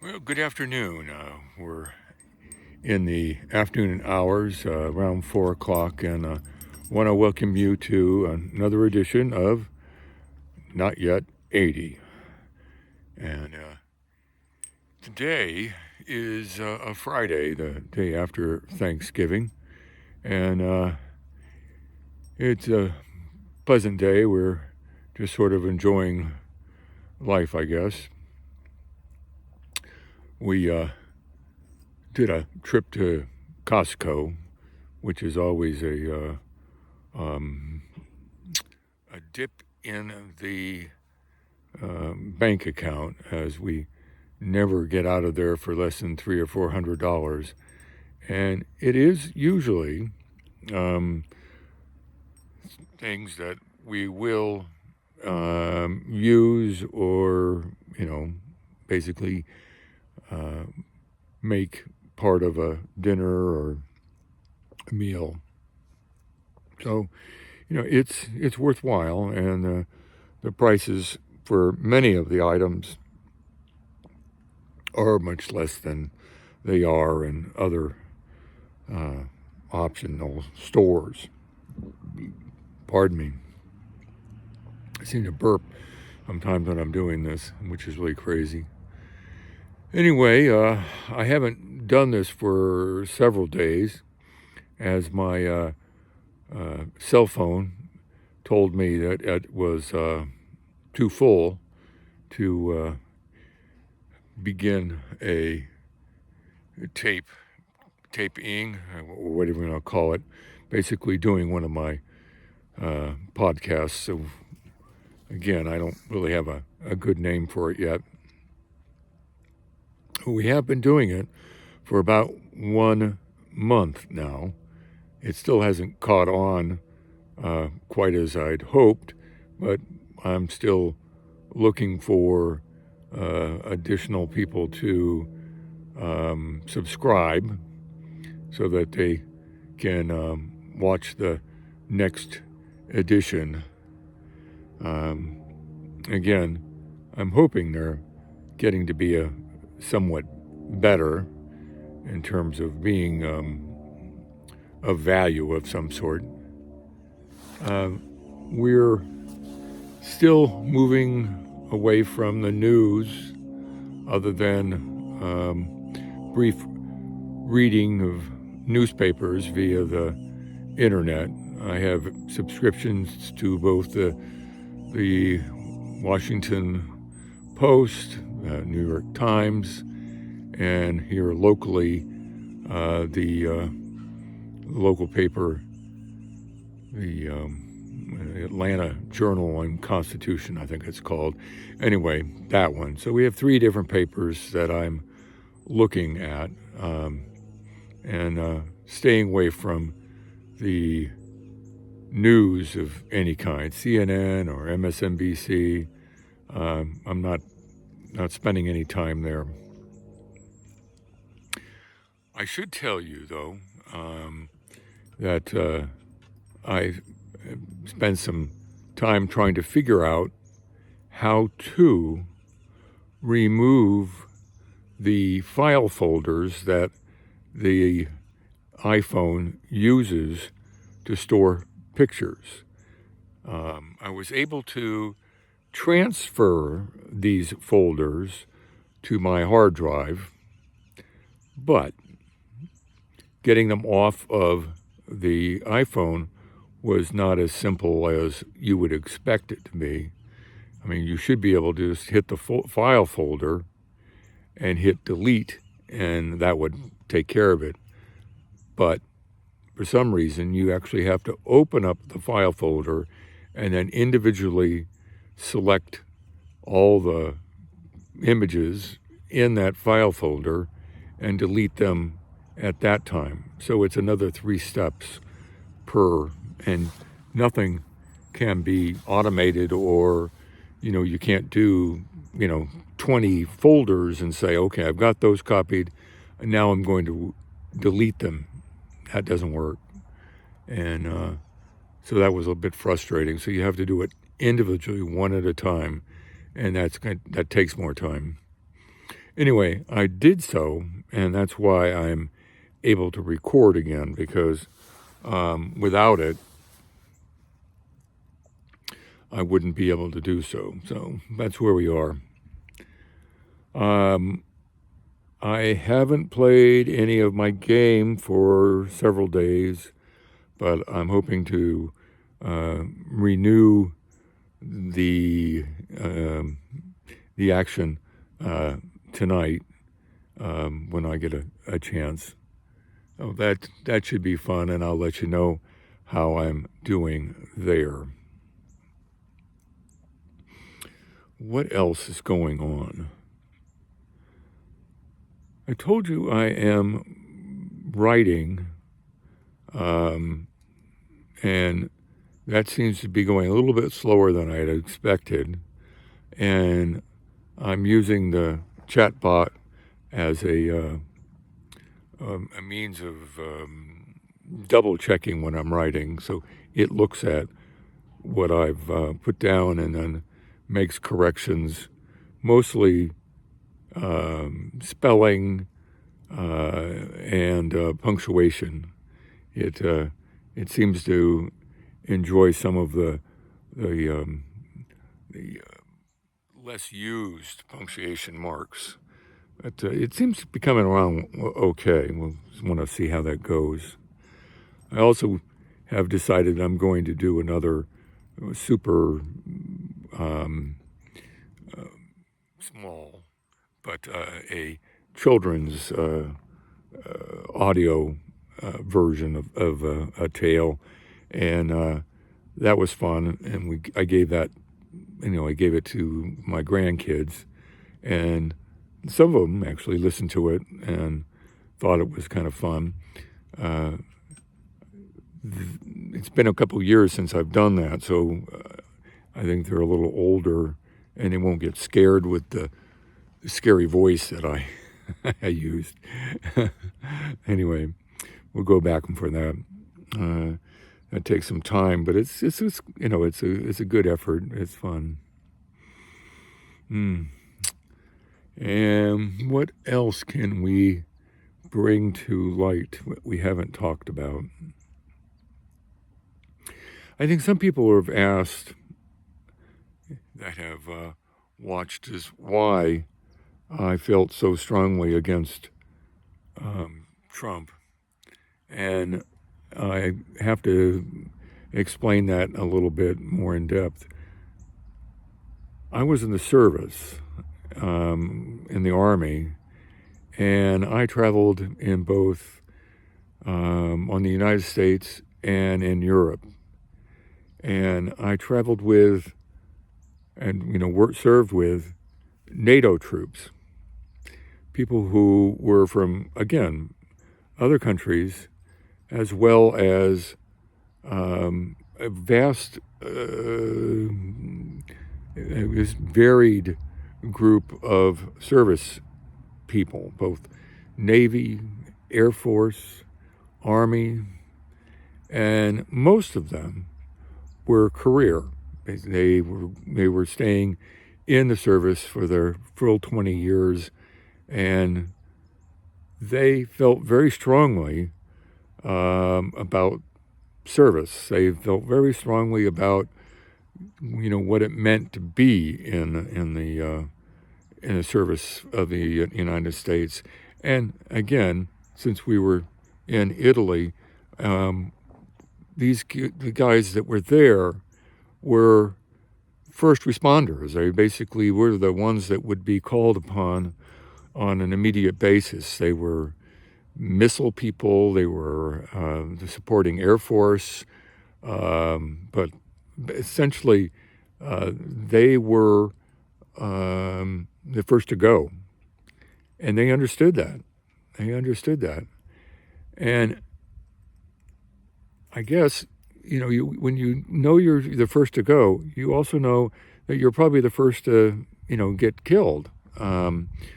Well, good afternoon. We're in the afternoon hours, around 4 o'clock, and want to welcome you to another edition of Not Yet 80. And today is a Friday, the day after Thanksgiving, and it's a pleasant day. We're just sort of enjoying life, I guess. We did a trip to Costco, which is always a dip in the bank account, as we never get out of there for less than $300 or $400, and it is usually things that we will use or basically make part of a dinner or a meal. So it's worthwhile, and the prices for many of the items are much less than they are in other optional stores. Pardon me. I seem to burp sometimes when I'm doing this, which is really crazy. Anyway, I haven't done this for several days, as my cell phone told me that it was too full to begin a taping, or whatever you want to call it, basically doing one of my podcasts. So again, I don't really have a good name for it yet. We have been doing it for about 1 month now. It still hasn't caught on quite as I'd hoped, but I'm still looking for additional people to subscribe so that they can watch the next edition. Again, I'm hoping they're getting to be a somewhat better in terms of being of value of some sort. We're still moving away from the news, other than brief reading of newspapers via the internet. I have subscriptions to both the Washington Post, New York Times, and here locally, the local paper, the Atlanta Journal and Constitution, I think it's called. Anyway, that one. So we have 3 different papers that I'm looking at, and staying away from the news of any kind, CNN or MSNBC. I'm not spending any time there. I should tell you, though, that I spent some time trying to figure out how to remove the file folders that the iPhone uses to store pictures. I was able to transfer these folders to my hard drive, but getting them off of the iPhone was not as simple as you would expect it to be. I mean, you should be able to just hit the file folder and hit delete, and that would take care of it. But for some reason, you actually have to open up the file folder and then individually select all the images in that file folder and delete them at that time. So it's another 3 steps per, and nothing can be automated, or you can't do 20 folders and say, okay, I've got those copied and now I'm going to delete them. That doesn't work. And so that was a bit frustrating. So you have to do it individually, one at a time, and that takes more time. Anyway, I did so, and that's why I'm able to record again, because without it, I wouldn't be able to do so. So that's where we are. I haven't played any of my game for several days, but I'm hoping to renew the action tonight when I get a chance. So that should be fun, and I'll let you know how I'm doing there. What else is going on? I told you I am writing, and that seems to be going a little bit slower than I had expected. And I'm using the chatbot as a means of double checking when I'm writing. So it looks at what I've put down and then makes corrections, mostly spelling and punctuation. It seems to enjoy some of the less used punctuation marks. But it seems to be coming around okay. We'll want to see how that goes. I also have decided I'm going to do another super small, but a children's audio version of a tale, and that was fun. And I gave that, I gave it to my grandkids, and some of them actually listened to it and thought it was kind of fun. It's been a couple years since I've done that, so I think they're a little older, and they won't get scared with the scary voice that I used. Anyway, we'll go back for that. That takes some time, but it's a good effort. It's fun. And what else can we bring to light what we haven't talked about? I think some people have asked that have watched is why I felt so strongly against Trump. And I have to explain that a little bit more in depth. I was in the service, in the Army, and I traveled in both on the United States and in Europe. And I traveled with and served with NATO troops, people who were from, again, other countries, as well as a vast, this varied group of service people, both Navy, Air Force, Army, and most of them were career. They were staying in the service for their full 20 years, and they felt very strongly about service. They felt very strongly about what it meant to be in the service of the United States. And again, since we were in Italy, the guys that were there were first responders. They basically were the ones that would be called upon on an immediate basis. They were missile people. They were the supporting Air Force, but essentially they were the first to go, and they understood that. And I guess when you know you're the first to go, you also know that you're probably the first to get killed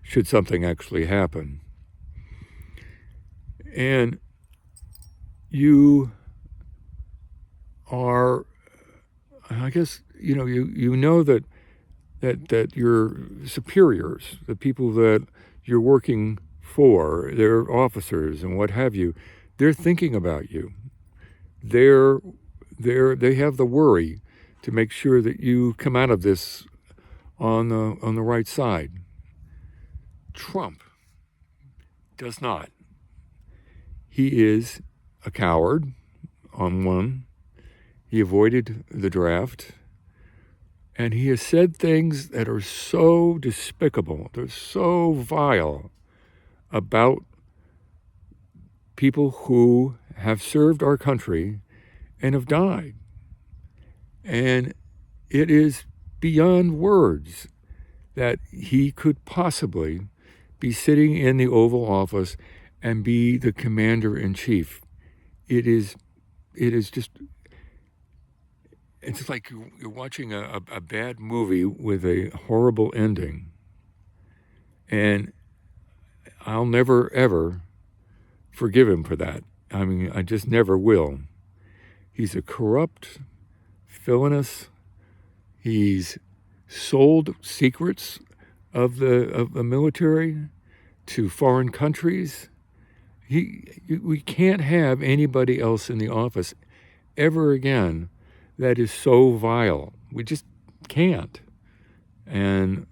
should something actually happen. And you are, I guess, you know that that your superiors, the people that you're working for, their officers and what have you, they're thinking about you. They have the worry to make sure that you come out of this on the right side. Trump does not. He is a coward, on one. He avoided the draft. And he has said things that are so despicable, they're so vile about people who have served our country and have died. And it is beyond words that he could possibly be sitting in the Oval Office and be the commander-in-chief. It is just, it's like you're watching a bad movie with a horrible ending. And I'll never, ever forgive him for that. I mean, I just never will. He's a corrupt, villainous. He's sold secrets of the military to foreign countries. We can't have anybody else in the office ever again that is so vile. We just can't. And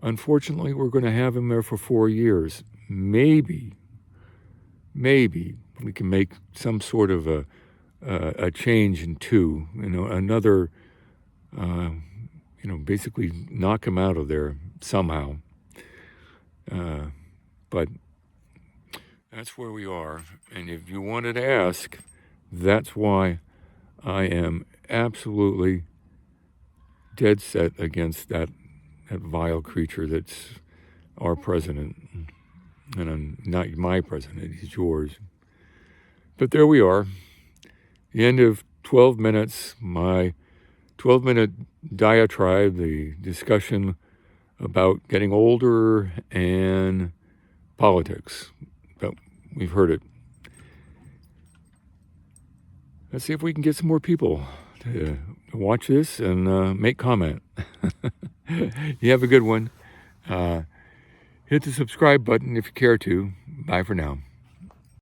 unfortunately, we're going to have him there for 4 years. Maybe we can make some sort of a change in 2. Another. Basically knock him out of there somehow. But that's where we are. And if you wanted to ask, that's why I am absolutely dead set against that vile creature that's our president. And I'm not my president, he's yours. But there we are. The end of 12 minutes, my 12-minute diatribe, the discussion about getting older and politics. But we've heard it. Let's see if we can get some more people to watch this and make comment. You have a good one. Hit the subscribe button if you care to. Bye for now.